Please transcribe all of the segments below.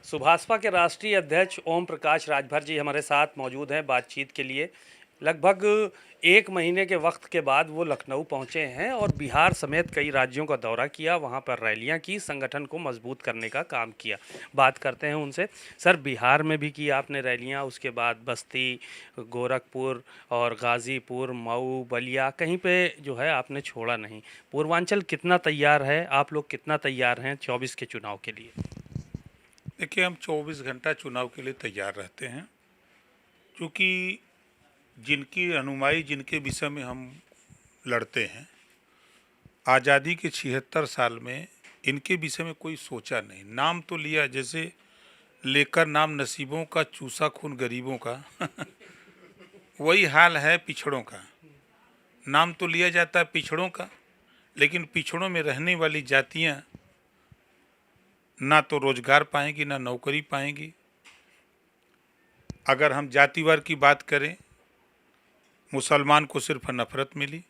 सुभाषपा के राष्ट्रीय अध्यक्ष ओम प्रकाश राजभर जी हमारे साथ मौजूद हैं बातचीत के लिए। लगभग एक महीने के वक्त के बाद वो लखनऊ पहुंचे हैं और बिहार समेत कई राज्यों का दौरा किया, वहां पर रैलियां की, संगठन को मजबूत करने का काम किया। बात करते हैं उनसे। सर, बिहार में भी की आपने रैलियां, उसके बाद बस्ती, गोरखपुर और गाज़ीपुर, मऊ, बलिया, कहीं पे जो है आपने छोड़ा नहीं। पूर्वांचल कितना तैयार है, आप लोग कितना तैयार हैं 24 के चुनाव के लिए? देखिए, हम 24 घंटा चुनाव के लिए तैयार रहते हैं, क्योंकि जिनकी अनुमाई जिनके विषय में हम लड़ते हैं, आज़ादी के 76 साल में इनके विषय में कोई सोचा नहीं। नाम तो लिया, जैसे लेकर नाम नसीबों का, चूसा खून गरीबों का वही हाल है पिछड़ों का। नाम तो लिया जाता है पिछड़ों का, लेकिन पिछड़ों में रहने वाली जातियां ना तो रोजगार पाएंगी, ना नौकरी पाएंगी। अगर हम जातिवार की बात करें, मुसलमान को सिर्फ नफ़रत मिली,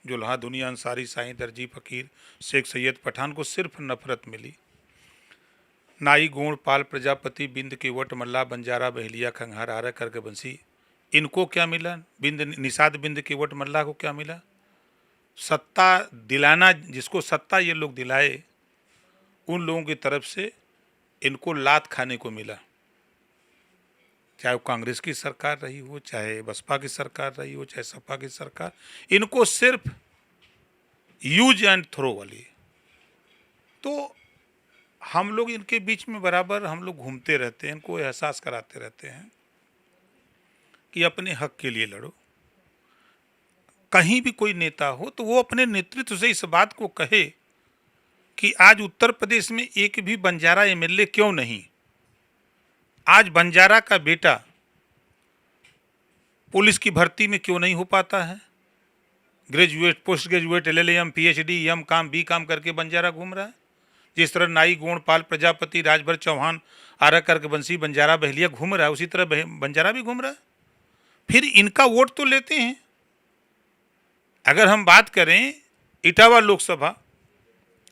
जुल्हा दुनिया अंसारी, साईं दर्जी फ़कीर, शेख सैयद पठान को सिर्फ नफ़रत मिली। नाई गोंड पाल प्रजापति, बिंद केवट मल्ला, बंजारा बहलिया, खंघार आरा करके बंसी, इनको क्या मिला? निषाद बिंद केवट मल्ला को क्या मिला? सत्ता दिलाना, जिसको सत्ता ये लोग दिलाए, उन लोगों की तरफ से इनको लात खाने को मिला। चाहे वो कांग्रेस की सरकार रही हो, चाहे बसपा की सरकार रही हो, चाहे सपा की सरकार, इनको सिर्फ यूज एंड थ्रो वाली। तो हम लोग इनके बीच में बराबर हम लोग घूमते रहते हैं, इनको एहसास कराते रहते हैं कि अपने हक के लिए लड़ो। कहीं भी कोई नेता हो तो वो अपने नेतृत्व से इस बात को कहे कि आज उत्तर प्रदेश में एक भी बंजारा एमएलए क्यों नहीं? आज बंजारा का बेटा पुलिस की भर्ती में क्यों नहीं हो पाता है? Graduate, post graduate, LLM, PhD, M Com, B Com करके बंजारा घूम रहा है। जिस तरह नाई गोंड पाल प्रजापति, राजभर चौहान, आरा करके बंसी, बंजारा बहलिया घूम रहा है, उसी तरह बंजारा भी घूम रहा है। फिर इनका वोट तो लेते हैं। अगर हम बात करें इटावा लोकसभा,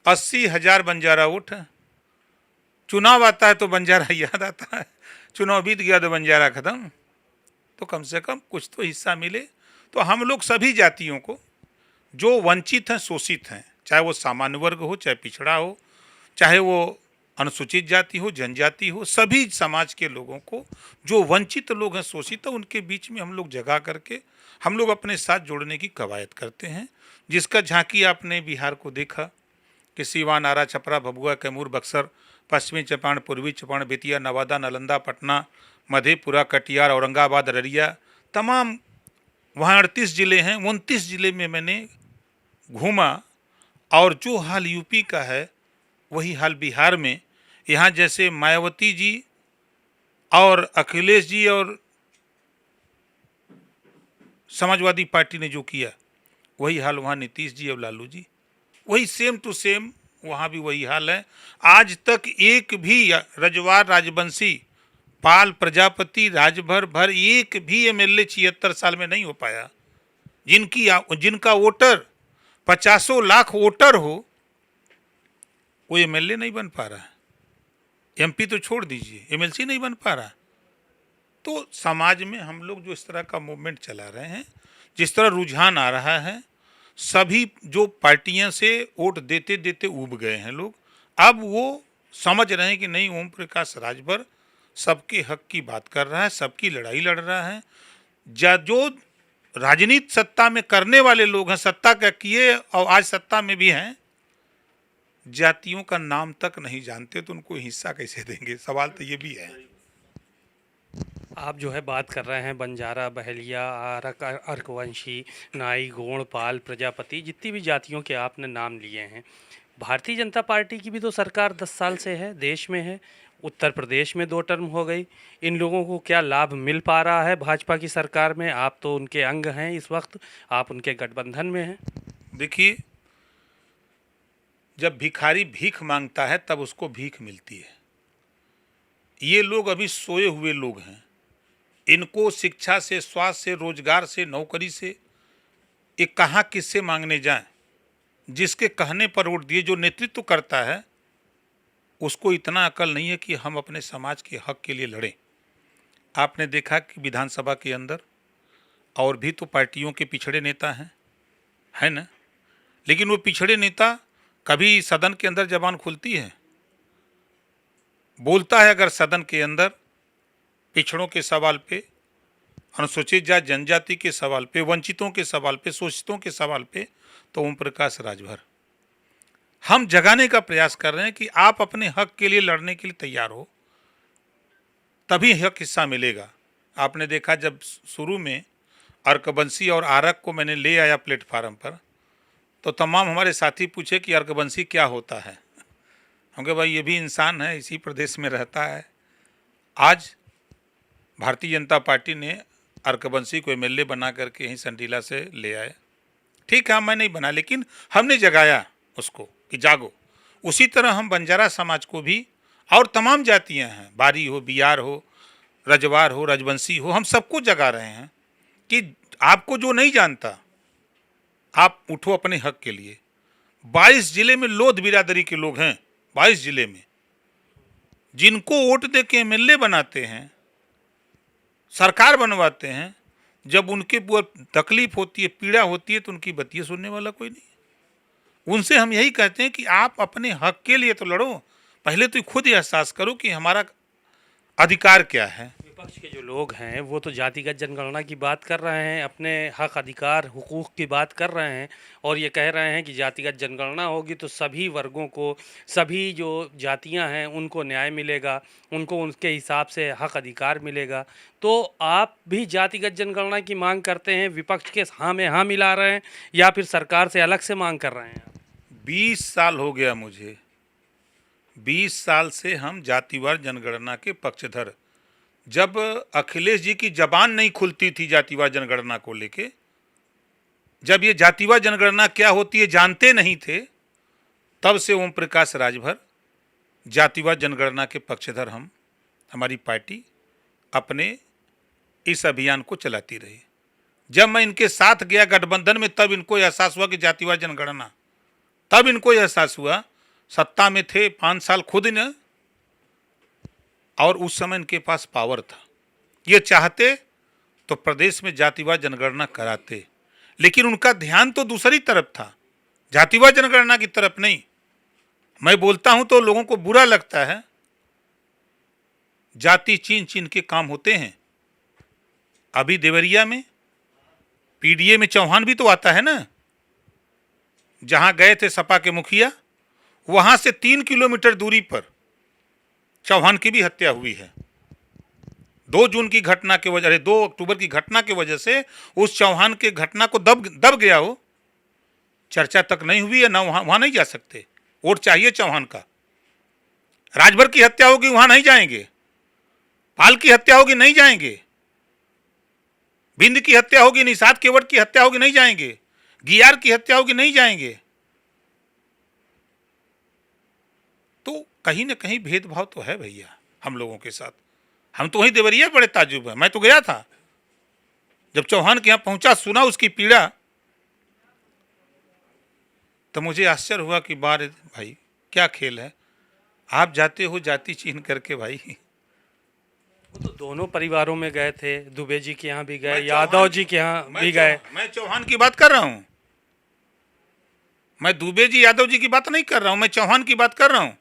80,000 बंजारा वोट है। चुनाव आता है तो बंजारा याद आता है, चुनाव बीत गया तो बंजारा खत्म। तो कम से कम कुछ तो हिस्सा मिले। तो हम लोग सभी जातियों को, जो वंचित हैं, शोषित हैं, चाहे वो सामान्य वर्ग हो, चाहे पिछड़ा हो, चाहे वो अनुसूचित जाति हो, जनजाति हो, सभी समाज के लोगों को, जो वंचित लोग हैं, शोषित है, उनके बीच में हम लोग जगह करके हम लोग अपने साथ जोड़ने की कवायद करते हैं। जिसका झांकी आपने बिहार को देखा कि सीवान, आरा, छपरा, भभुआ, कैमूर, बक्सर, पश्चिमी चंपारण, पूर्वी चंपारण, बेतिया, नवादा, नालंदा, पटना, मधेपुरा, कटिहार, औरंगाबाद, अररिया, तमाम वहाँ 38 ज़िले हैं। 29 ज़िले में मैंने घूमा, और जो हाल यूपी का है वही हाल बिहार में। यहाँ जैसे मायावती जी और अखिलेश जी और समाजवादी पार्टी ने जो किया, वही हाल वहाँ नीतीश जी और लालू जी, वही सेम टू सेम वहाँ भी वही हाल है। आज तक एक भी रजवार, राजवंशी, पाल, प्रजापति, राजभर भर एक भी एमएलए 76 साल में नहीं हो पाया। जिनका वोटर 50 लाख वोटर हो, वो एमएलए नहीं बन पा रहा है। एमपी तो छोड़ दीजिए, एमएलसी नहीं बन पा रहा। तो समाज में हम लोग जो इस तरह का मूवमेंट चला रहे हैं, जिस तरह रुझान आ रहा है, सभी जो पार्टियां से वोट देते देते उब गए हैं लोग, अब वो समझ रहे हैं कि नहीं, ओम प्रकाश राजभर सबके हक की बात कर रहा है, सबकी लड़ाई लड़ रहा है। जो राजनीति सत्ता में करने वाले लोग हैं, सत्ता का किए और आज सत्ता में भी हैं, जातियों का नाम तक नहीं जानते, तो उनको हिस्सा कैसे देंगे? सवाल तो ये भी है। आप जो है बात कर रहे हैं बंजारा, बहलिया, अर्कवंशी, नाई, गोंड, पाल, प्रजापति, जितनी भी जातियों के आपने नाम लिए हैं। भारतीय जनता पार्टी की भी तो सरकार 10 साल से है, देश में है। उत्तर प्रदेश में 2 टर्म हो गई। इन लोगों को क्या लाभ मिल पा रहा है भाजपा की सरकार में? आप तो उनके अंग हैं, इस वक्त आप उनके गठबंधन में हैं। देखिए, जब भिखारी भीख मांगता है तब उसको भीख मिलती है। ये लोग अभी सोए हुए लोग हैं। इनको शिक्षा से, स्वास्थ्य से, रोजगार से, नौकरी से, ये कहाँ किससे मांगने जाएं? जिसके कहने पर वोट दिए, जो नेतृत्व करता है, उसको इतना अकल नहीं है कि हम अपने समाज के हक के लिए लड़ें। आपने देखा कि विधानसभा के अंदर और भी तो पार्टियों के पिछड़े नेता हैं, है ना, लेकिन वो पिछड़े नेता कभी सदन के अंदर जबान खुलती है, बोलता है अगर सदन के अंदर पिछड़ों के सवाल पे, अनुसूचित जाति जनजाति के सवाल पे, वंचितों के सवाल पे, शोषितों के सवाल पे, तो ओम प्रकाश राजभर हम जगाने का प्रयास कर रहे हैं कि आप अपने हक के लिए लड़ने के लिए तैयार हो, तभी हक हिस्सा मिलेगा। आपने देखा जब शुरू में अर्कबंसी और आरक को मैंने ले आया प्लेटफार्म पर, तो तमाम हमारे साथी पूछे कि अर्कबंसी क्या होता है। हम कहे भाई ये भी इंसान है, इसी प्रदेश में रहता है। आज भारतीय जनता पार्टी ने अर्कबंसी को एमएलए बना करके यहीं संडीला से ले आए। ठीक है, मैं नहीं बना, लेकिन हमने जगाया उसको कि जागो। उसी तरह हम बंजारा समाज को भी, और तमाम जातियां हैं, बारी हो, बियार हो, रजवार हो, रजवंशी हो, हम सबको जगा रहे हैं कि आपको जो नहीं जानता आप उठो अपने हक के लिए। 22 जिले में लोध बिरादरी के लोग हैं, 22 जिले में, जिनको वोट दे के एमएलए बनाते हैं, सरकार बनवाते हैं। जब उनके तकलीफ होती है, पीड़ा होती है, तो उनकी बतिया सुनने वाला कोई नहीं। उनसे हम यही कहते हैं कि आप अपने हक के लिए तो लड़ो, पहले तो खुद एहसास करो कि हमारा अधिकार क्या है। विपक्ष के जो लोग हैं वो तो जातिगत जनगणना की बात कर रहे हैं, अपने हक अधिकार हुकूक की बात कर रहे हैं, और ये कह रहे हैं कि जातिगत जनगणना होगी तो सभी वर्गों को, सभी जो जातियां हैं उनको न्याय मिलेगा, उनको उनके हिसाब से हक अधिकार मिलेगा। तो आप भी जातिगत जनगणना की मांग करते हैं, विपक्ष के हाँ में हाँ मिला रहे हैं, या फिर सरकार से अलग से मांग कर रहे हैं? 20 साल हो गया मुझे, 20 साल से हम जातिवार जनगणना के पक्षधर। जब अखिलेश जी की जबान नहीं खुलती थी जातिवार जनगणना को लेके, जब ये जातिवार जनगणना क्या होती है जानते नहीं थे, तब से ओम प्रकाश राजभर जातिवार जनगणना के पक्षधर हम, हमारी पार्टी अपने इस अभियान को चलाती रही। जब मैं इनके साथ गया गठबंधन में, तब इनको एहसास हुआ कि जातिवार जनगणना, तब इनको एहसास हुआ, सत्ता में थे 5 साल खुद ने, और उस समय इनके पास पावर था, ये चाहते तो प्रदेश में जातिवार जनगणना कराते, लेकिन उनका ध्यान तो दूसरी तरफ था, जातिवार जनगणना की तरफ नहीं। मैं बोलता हूं तो लोगों को बुरा लगता है, जाति चीन चीन के काम होते हैं। अभी देवरिया में पीडीए में चौहान भी तो आता है ना, जहां गए थे सपा के मुखिया, वहां से 3 किलोमीटर दूरी पर चौहान की भी हत्या हुई है। 2 जून की घटना के वजह, 2 अक्टूबर की घटना के वजह से उस चौहान के घटना को दब गया हो, चर्चा तक नहीं हुई है ना, वहां नहीं जा सकते, वोट चाहिए चौहान का। राजभर की हत्या होगी वहां नहीं जाएंगे, पाल की हत्या होगी नहीं जाएंगे, बिंद की हत्या होगी, निषाद केवट की हत्या होगी नहीं जाएंगे, गियार की हत्या होगी नहीं जाएंगे। तो कहीं ना कहीं भेदभाव तो है भैया हम लोगों के साथ। हम तो वहीं देवरिया बड़े ताजुब है, मैं तो गया था, जब चौहान के यहां पहुंचा, सुना उसकी पीड़ा, तो मुझे आश्चर्य हुआ कि बार भाई क्या खेल है, आप जाते हो जाति चिन्ह करके भाई। वो तो दोनों परिवारों में गए थे, दुबे जी के यहाँ भी गए, यादव जी के यहाँ भी गए। मैं चौहान की बात कर रहा हूं, मैं दुबे जी यादव जी की बात नहीं कर रहा हूं, मैं चौहान की बात कर रहा हूं।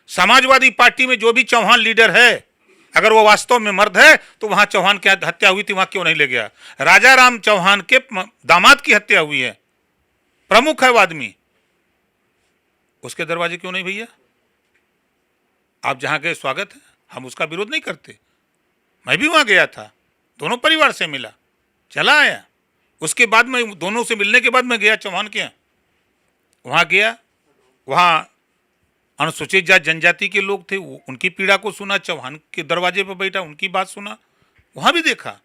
समाजवादी पार्टी में जो भी चौहान लीडर है, अगर वो वास्तव में मर्द है तो वहां चौहान की हत्या हुई थी, वहां क्यों नहीं ले गया? राजा राम चौहान के दामाद की हत्या हुई है, प्रमुख है वो आदमी, उसके दरवाजे क्यों नहीं भैया? आप जहां गए स्वागत है, हम उसका विरोध नहीं करते। मैं भी वहां गया था, दोनों परिवार से मिला, चला आया। उसके बाद में दोनों से मिलने के बाद मैं गया चौहान के यहाँ, वहां गया, वहां अनुसूचित जाति जनजाति के लोग थे, उनकी पीड़ा को सुना, चौहान के दरवाजे पर बैठा, उनकी बात सुना, वहां भी देखा।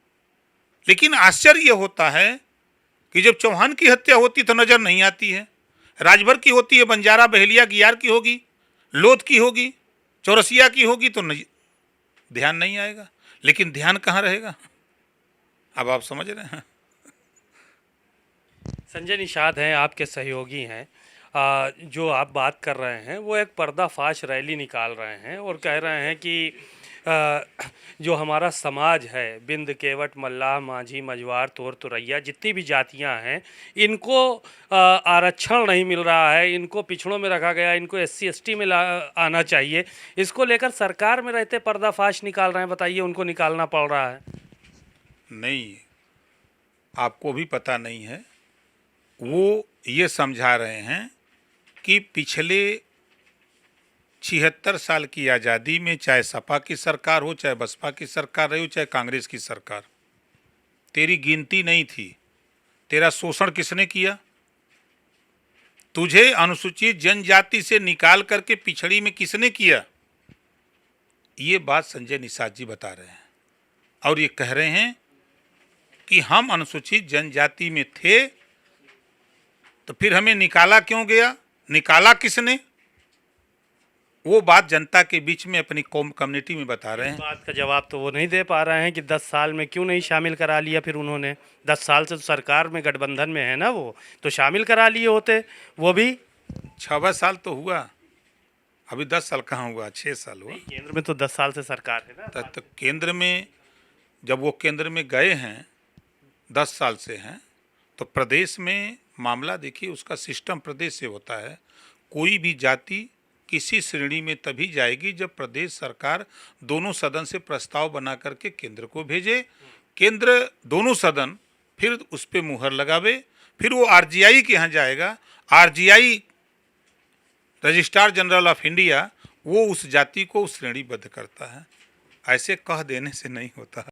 लेकिन आश्चर्य यह होता है कि जब चौहान की हत्या होती तो नजर नहीं आती है, राजभर की होती है, बंजारा बहेलिया गियार की होगी, लोध की होगी, चौरसिया की होगी, तो ध्यान नहीं आएगा। लेकिन ध्यान कहाँ रहेगा, अब आप समझ रहे हैं। संजय निषाद हैं, आपके सहयोगी हैं। जो आप बात कर रहे हैं वो एक पर्दाफाश रैली निकाल रहे हैं और कह रहे हैं कि जो हमारा समाज है, बिंद, केवट, मल्लाह, माझी, मझवार, तोर, तुरैया, जितनी भी जातियां हैं, इनको आरक्षण नहीं मिल रहा है, इनको पिछड़ों में रखा गया, इनको SC ST में आना चाहिए। इसको लेकर सरकार में रहते पर्दाफाश निकाल रहे हैं, बताइए उनको निकालना पड़ रहा है। नहीं, आपको भी पता नहीं है। वो ये समझा रहे हैं कि पिछले 76 साल की आज़ादी में चाहे सपा की सरकार हो, चाहे बसपा की सरकार रही हो, चाहे कांग्रेस की सरकार, तेरी गिनती नहीं थी। तेरा शोषण किसने किया? तुझे अनुसूचित जनजाति से निकाल करके पिछड़ी में किसने किया? ये बात संजय निषाद जी बता रहे हैं और ये कह रहे हैं कि हम अनुसूचित जनजाति में थे तो फिर हमें निकाला क्यों गया, निकाला किसने? वो बात जनता के बीच में अपनी कम्युनिटी में बता रहे हैं। बात का जवाब तो वो नहीं दे पा रहे हैं कि 10 साल में क्यों नहीं शामिल करा लिया फिर उन्होंने। 10 साल से तो सरकार में गठबंधन में है ना, वो तो शामिल करा लिए होते। वो भी 6 साल तो हुआ, अभी 10 साल कहाँ हुआ, 6 साल हुआ। केंद्र में तो 10 साल से सरकार है ना। तो केंद्र में जब वो केंद्र में गए हैं, 10 साल से हैं, तो प्रदेश में मामला देखिए, उसका सिस्टम प्रदेश से होता है। कोई भी जाति किसी श्रेणी में तभी जाएगी जब प्रदेश सरकार दोनों सदन से प्रस्ताव बना करके केंद्र को भेजे, केंद्र दोनों सदन फिर उस पर मुहर लगावे, फिर वो RGI के यहाँ जाएगा। RGI registrar general of India वो उस जाति को श्रेणीबद्ध करता है। ऐसे कह देने से नहीं होता।